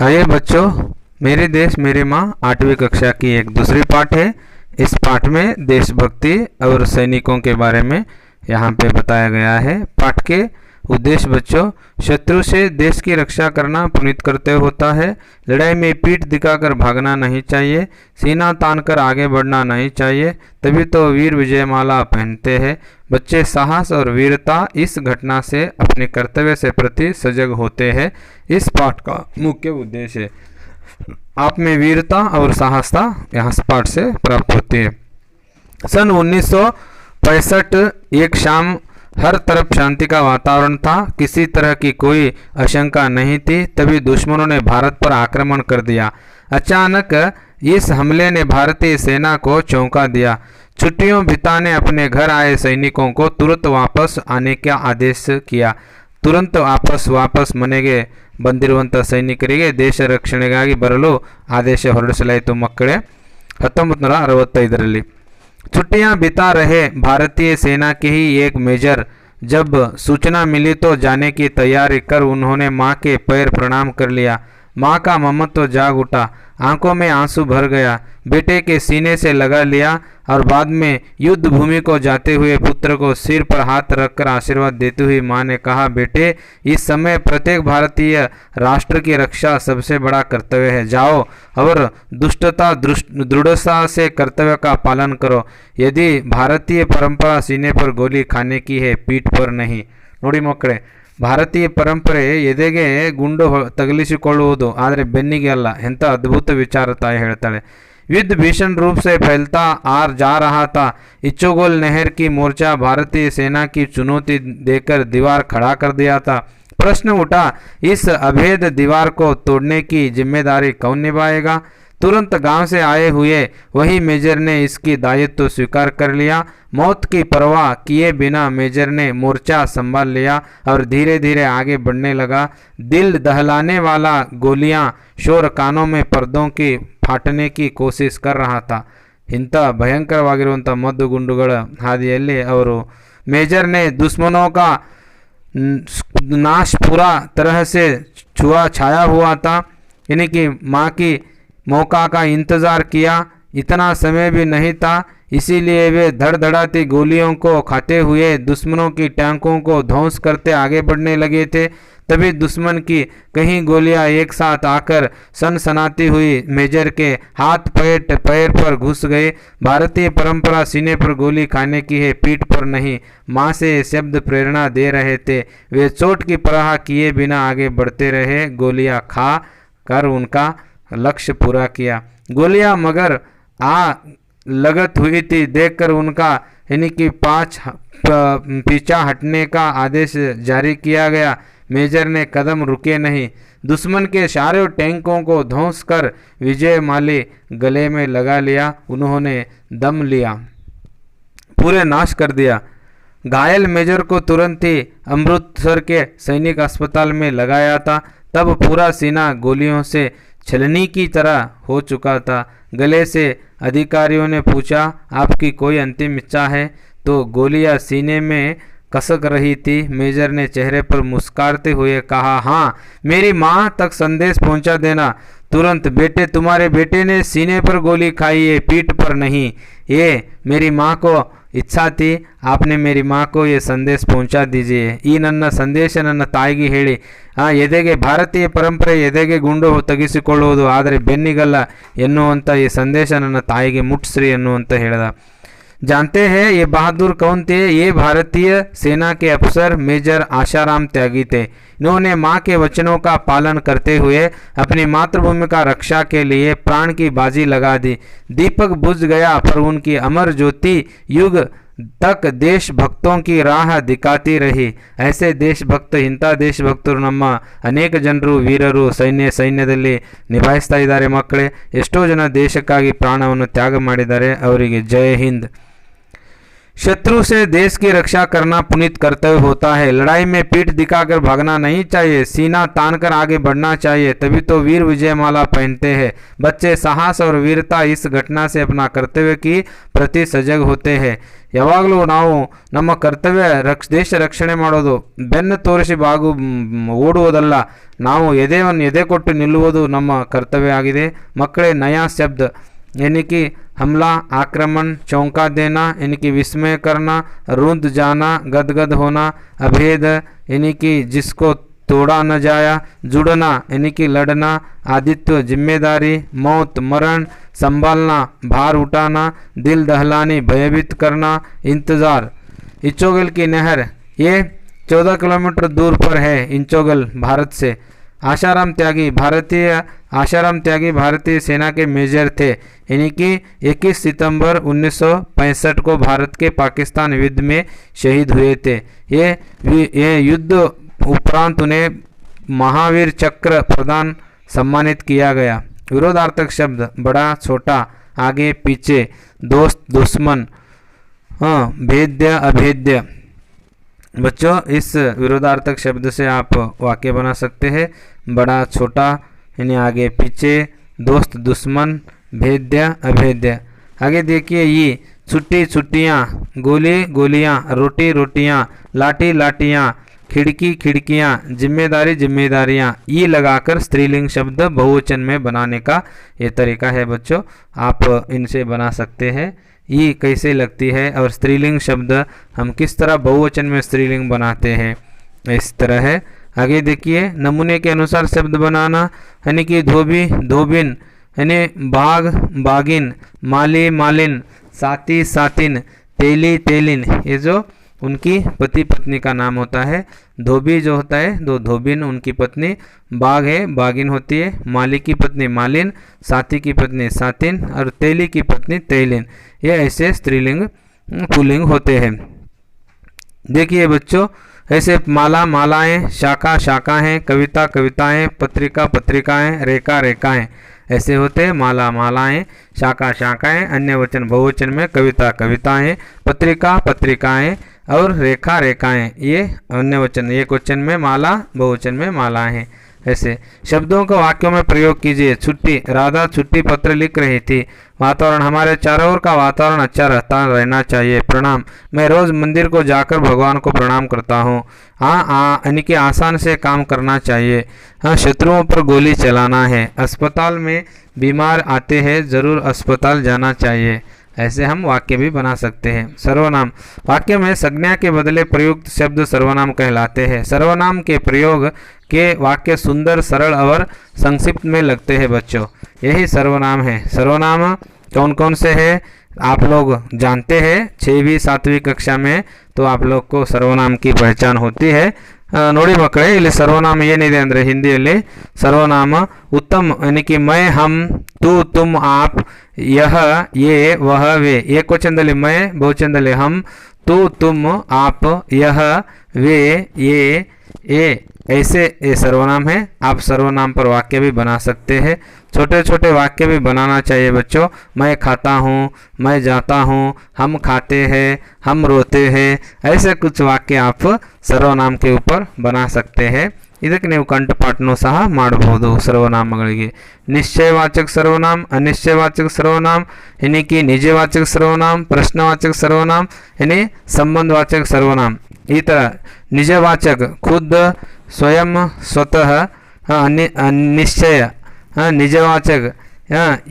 आइए बच्चों, मेरे देश मेरी माँ 8वीं कक्षा की एक दूसरी पाठ है। इस पाठ में देशभक्ति और सैनिकों के बारे में यहाँ पे बताया गया है। पाठ के उद्देश्य बच्चों, शत्रु से देश की रक्षा करना पुनीत कर्तव्य होता है। लड़ाई में पीठ दिखाकर भागना नहीं चाहिए, सीना तानकर आगे बढ़ना नहीं चाहिए, तभी तो वीर विजयमाला पहनते हैं। बच्चे साहस और वीरता इस घटना से अपने कर्तव्य से प्रति सजग होते हैं। इस पाठ का मुख्य उद्देश्य है आप में वीरता और साहसता यहाँ पाठ से प्राप्त होती है। सन 1965 एक शाम हर तरफ शांति का वातावरण था, किसी तरह की कोई आशंका नहीं थी। तभी दुश्मनों ने भारत पर आक्रमण कर दिया। अचानक इस हमले ने भारतीय सेना को चौंका दिया। छुट्टियों बिताने अपने घर आए सैनिकों को तुरंत वापस आने का आदेश किया। तुरंत ವಾಪಸ್ ಮನೆಗೆ ಬಂದಿರುವಂಥ ಸೈನಿಕರಿಗೆ ದೇಶ ರಕ್ಷಣೆಗಾಗಿ ಬರಲು ಆದೇಶ ಹೊರಡಿಸಲಾಯಿತು ಮಕ್ಕಳೇ 1965 छुट्टियां बिता रहे भारतीय सेना के ही एक मेजर जब सूचना मिली तो जाने की तैयारी कर उन्होंने मां के पैर प्रणाम कर लिया। मां का ममत्व जाग उठा, आंखों में आंसू भर गया। बेटे के सीने से लगा लिया और बाद में युद्ध भूमि को जाते हुए पुत्र को सिर पर हाथ रखकर आशीर्वाद देती हुई मां ने कहा, बेटे इस समय प्रत्येक भारतीय राष्ट्र की रक्षा सबसे बड़ा कर्तव्य है। जाओ और दृढ़ता से कर्तव्य का पालन करो। यदि भारतीय परंपरा सीने पर गोली खाने की है, पीठ पर नहीं। ನೋಡಿ ಮಕ್ಕಳೇ, ಭಾರತೀಯ ಪರಂಪರೆ ಎದೆಗೆ ಗುಂಡು ತಗಲಿಸಿಕೊಳ್ಳುವುದು, ಆದರೆ ಬೆನ್ನಿಗೆ ಅಲ್ಲ। ಎಂಥ ಅದ್ಭುತ ವಿಚಾರ ತಾಯಿ ಹೇಳ್ತಾಳೆ। युद्ध भीषण रूप से फैलता जा रहा था। इच्चोगोल नहर की मोर्चा भारतीय सेना की चुनौती देकर दीवार खड़ा कर दिया था। प्रश्न उठा, इस अभेद दीवार को तोड़ने की जिम्मेदारी कौन निभाएगा? तुरंत गांव से आए हुए वही मेजर ने इसकी दायित्व स्वीकार कर लिया। मौत की परवाह किए बिना मेजर ने मोर्चा संभाल लिया और धीरे धीरे आगे बढ़ने लगा। दिल दहलाने वाला गोलियां शोर कानों में पर्दों की फाटने की कोशिश कर रहा था। इंಥ ಭಯಂಕರವಾಗಿರುವಂಥ ಮದ್ದುಗುಂಡುಗಳ ಹಾದಿಯಲ್ಲಿ ಅವರು मेजर ने दुश्मनों का नाश पूरा तरह से छाया हुआ था। यानी कि माँ की मौका का इंतज़ार किया। इतना समय भी नहीं था, इसीलिए वे धड़धड़ाती गोलियों को खाते हुए दुश्मनों की टैंकों को ध्वंस करते आगे बढ़ने लगे थे। तभी दुश्मन की कहीं गोलियां एक साथ आकर सनसनाती हुई मेजर के हाथ पैर पर घुस गए। भारतीय परंपरा सीने पर गोली खाने की है, पीठ पर नहीं। माँ से शब्द प्रेरणा दे रहे थे। वे चोट की परवाह किए बिना आगे बढ़ते रहे। गोलियां खा कर उनका लक्ष्य पूरा किया। गोलियां मगर लगत हुई थी देखकर उनका यानी कि पीछा हटने का आदेश जारी किया गया। मेजर ने कदम रुके नहीं, दुश्मन के सारे टैंकों को ध्वंस कर विजय माली गले में लगा लिया। उन्होंने दम लिया, पूरे नाश कर दिया। घायल मेजर को तुरंत ही अमृतसर के सैनिक अस्पताल में लगाया था। तब पूरा सीना गोलियों से छलनी की तरह हो चुका था। गले से अधिकारियों ने पूछा, आपकी कोई अंतिम इच्छा है? तो गोलियां सीने में कसक रही थी। मेजर ने चेहरे पर मुस्कुराते हुए कहा, हाँ, मेरी माँ तक संदेश पहुंचा देना तुरंत। बेटे, तुम्हारे बेटे ने सीने पर गोली खाई है, पीठ पर नहीं। ये मेरी माँ को इच्छा थी, आपने मेरी माँ को ये संदेश पहुंचा दीजिए। ಈ ನನ್ನ ಸಂದೇಶ ನನ್ನ ತಾಯಿಗೆ ಹೇಳಿ, ಎದೆಗೆ ಭಾರತೀಯ ಪರಂಪರೆ ಎದೆಗೆ ಗುಂಡು ತೆಗೆಸಿಕೊಳ್ಳುವುದು, ಆದರೆ ಬೆನ್ನಿಗಲ್ಲ ಎನ್ನುವಂಥ ಈ ಸಂದೇಶ ನನ್ನ ತಾಯಿಗೆ ಮುಟ್ಟಿಸ್ರಿ ಎನ್ನುವಂತ ಹೇಳಿದ। जानते हैं ये बहादुर कौन थे? ये भारतीय सेना के अफसर मेजर आशाराम त्यागी थे। इन्होंने माँ के वचनों का पालन करते हुए अपनी मातृभूमि का रक्षा के लिए प्राण की बाजी लगा दी। दीपक बुझ गया पर उनकी अमर ज्योति युग तक देशभक्तों की राह दिखाती रही। ऐसे देशभक्त ಇಂಥ ದೇಶಭಕ್ತರು ನಮ್ಮ ಅನೇಕ ಜನರು ವೀರರು ಸೈನ್ಯದಲ್ಲಿ ನಿಭಾಯಿಸ್ತಾ ಇದ್ದಾರೆ ಮಕ್ಕಳೇ। ಎಷ್ಟೋ ಜನ ದೇಶಕ್ಕಾಗಿ ಪ್ರಾಣವನ್ನು ತ್ಯಾಗ ಮಾಡಿದ್ದಾರೆ, ಅವರಿಗೆ ಜೈ ಹಿಂದ್। शत्रु से देश की रक्षा करना पुनीत कर्तव्य होता है। लड़ाई में पीठ दिखाकर भागना नहीं चाहिए, सीना तानकर आगे बढ़ना चाहिए, तभी तो वीर विजय माला पहनते हैं। बच्चे साहस और वीरता इस घटना से अपना कर्तव्य की प्रति सजग होते हैं। ಯಾವಾಗಲೂ ನಾವು ನಮ್ಮ ಕರ್ತವ್ಯ ದೇಶ ರಕ್ಷಣೆ ಮಾಡೋದು, ಬೆನ್ನು ತೋರಿಸಿ ಓಡುವುದಲ್ಲ, ನಾವು ಎದೆ ಕೊಟ್ಟು ನಿಲ್ಲುವುದು ನಮ್ಮ ಕರ್ತವ್ಯ ಆಗಿದೆ। ಮಕ್ಕಳೇ, ನಯಾ ಶಬ್ದ यानी कि हमला, आक्रमण, चौंका देना यानी कि विस्मय करना, रूंध जाना, गदगद होना, अभेद यानी कि जिसको तोड़ा न जाया, जुड़ना यानी कि लड़ना, आदित्य जिम्मेदारी, मौत मरण, संभालना भार उठाना, दिल दहलानी भयभीत करना, इंतज़ार। इंचोगल की नहर ये 14 किलोमीटर दूर पर है। इंचोगल भारत से। आशाराम त्यागी भारतीय सेना के मेजर थे, यानी कि 21 सितंबर 1965 को भारत के पाकिस्तान युद्ध में शहीद हुए थे। ये युद्ध उपरांत उन्हें महावीर चक्र प्रदान सम्मानित किया गया। विरोधार्थक शब्द बड़ा छोटा, आगे पीछे, दोस्त दुश्मन, भेद्य अभेद्य। बच्चों, इस विरोधार्थक शब्द से आप वाक्य बना सकते हैं। बड़ा छोटा यानी आगे पीछे, दोस्त दुश्मन, भेद्य अभेद्य। आगे देखिए, ये छुट्टी छुट्टियाँ, गोली गोलियाँ, रोटी रोटियाँ, लाठी लाठियाँ, खिड़की खिड़कियाँ, जिम्मेदारी जिम्मेदारियाँ। ये लगाकर स्त्रीलिंग शब्द बहुवचन में बनाने का ये तरीका है। बच्चों, आप इनसे बना सकते हैं। ये कैसे लगती है और स्त्रीलिंग शब्द हम किस तरह बहुवचन में स्त्रीलिंग बनाते हैं, इस तरह है। आगे देखिए, नमूने के अनुसार शब्द बनाना, यानी कि धोबी धोबिन, यानी बाग बागिन, माली मालिन, साथी सातिन, तेली तेलिन। ये जो उनकी पति पत्नी का नाम होता है। धोबी जो होता है दो धोबिन उनकी पत्नी, बाग है बागिन होती है, माली की पत्नी मालिन, साथी की पत्नी सातिन और तेली की पत्नी तेलिन। ये ऐसे स्त्रीलिंग पुल्लिंग होते हैं। देखिए बच्चों, ऐसे माला मालाएं, शाखा शाखाएं, कविता कविताएं, पत्रिका पत्रिकाएं, रेखा रेखाएं, ऐसे होते हैं माला मालाएं, शाखा शाखाएं, अन्य वचन बहुवचन में कविता कविताएं, पत्रिका पत्रिकाएं और रेखा रेखाएं, ये अन्य वचन, एक वचन में माला, बहुवचन में मालाएं हैं। ऐसे शब्दों को वाक्यों में प्रयोग कीजिए। छुट्टी, राधा छुट्टी पत्र लिख रही थी। वातावरण, हमारे चारों ओर का वातावरण अच्छा रहना चाहिए। प्रणाम, मैं रोज़ मंदिर को जाकर भगवान को प्रणाम करता हूँ। यानी कि आसान से काम करना चाहिए। हाँ, शत्रुओं पर गोली चलाना है। अस्पताल में बीमार आते हैं, ज़रूर अस्पताल जाना चाहिए। ऐसे हम वाक्य भी बना सकते हैं। सर्वनाम, वाक्य में संज्ञा के बदले प्रयुक्त शब्द सर्वनाम कहलाते हैं। सर्वनाम के प्रयोग के वाक्य सुंदर, सरल और संक्षिप्त में लगते हैं। बच्चों, यही सर्वनाम है। सर्वनाम कौन कौन से हैं आप लोग जानते हैं। 6वीं 7वीं कक्षा में तो आप लोग को सर्वनाम की पहचान होती है। ನೋಡಿ ಮಕ್ಕಳೇ, ಇಲ್ಲಿ ಸರ್ವನಾಮ ಏನಿದೆ ಅಂದರೆ ಹಿಂದಿಯಲ್ಲಿ ಸರ್ವನಾಮ उत्तम यानी कि मैं हम तू तुम आप यह ये वह वे। एक वचनದಲ್ಲಿ मैं, बहुवचनದಲ್ಲಿ हम, तू तुम आप यह वे ये ऐसे ये सर्वनाम है। आप सर्वनाम पर वाक्य भी बना सकते हैं। छोटे छोटे वाक्य भी बनाना चाहिए बच्चों। मैं खाता हूँ, मैं जाता हूँ, हम खाते हैं, हम रोते हैं, ऐसे कुछ वाक्य आप सर्वनाम के ऊपर बना सकते हैं। ಇದಕ್ಕೆ ನೀವು ಕಂಠಪಾಠನೂ ಸಹ ಮಾಡಬಹುದು ಸರ್ವನಾಮಗಳಿಗೆ। निश्चयवाचक सर्वनाम, अनिश्चयवाचक सर्वनाम यानी कि निजवाचक सर्वनाम, प्रश्नवाचक सर्वनाम यानी संबंधवाचक सर्वनाम। ಈ ಥರ निजवाचक खुद, स्वयं, स्वतः। निश्चय निजवाचक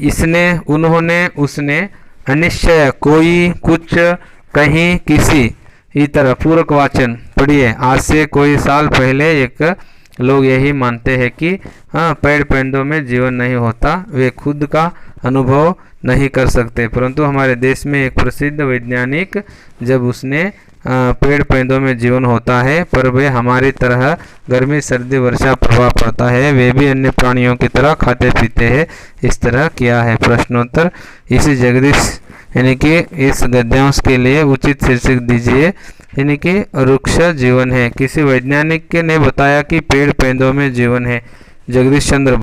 इसने, उन्होंने, उसने। अनिश्चय कोई, कुछ, कहीं, किसी। इस तरह पूरक वाचन पढ़िए। आज से कोई साल पहले एक लोग यही मानते हैं कि पेड़ पौधों में जीवन नहीं होता, वे खुद का अनुभव नहीं कर सकते, परंतु हमारे देश में एक प्रसिद्ध वैज्ञानिक जब उसने पेड़ पौधों में जीवन होता है पर वे हमारी तरह गर्मी सर्दी वर्षा प्रभाव पड़ता है, वे भी अन्य प्राणियों की तरह खाते पीते हैं, इस तरह किया है। प्रश्नोत्तर इसी जगदीश यानी कि इस गद्यांश के लिए उचित शीर्षक दीजिए। यानी कि वृक्ष जीवन है। किसी वैज्ञानिक ने बताया कि पेड़ पौधों में जीवन है। जगदीश चंद्र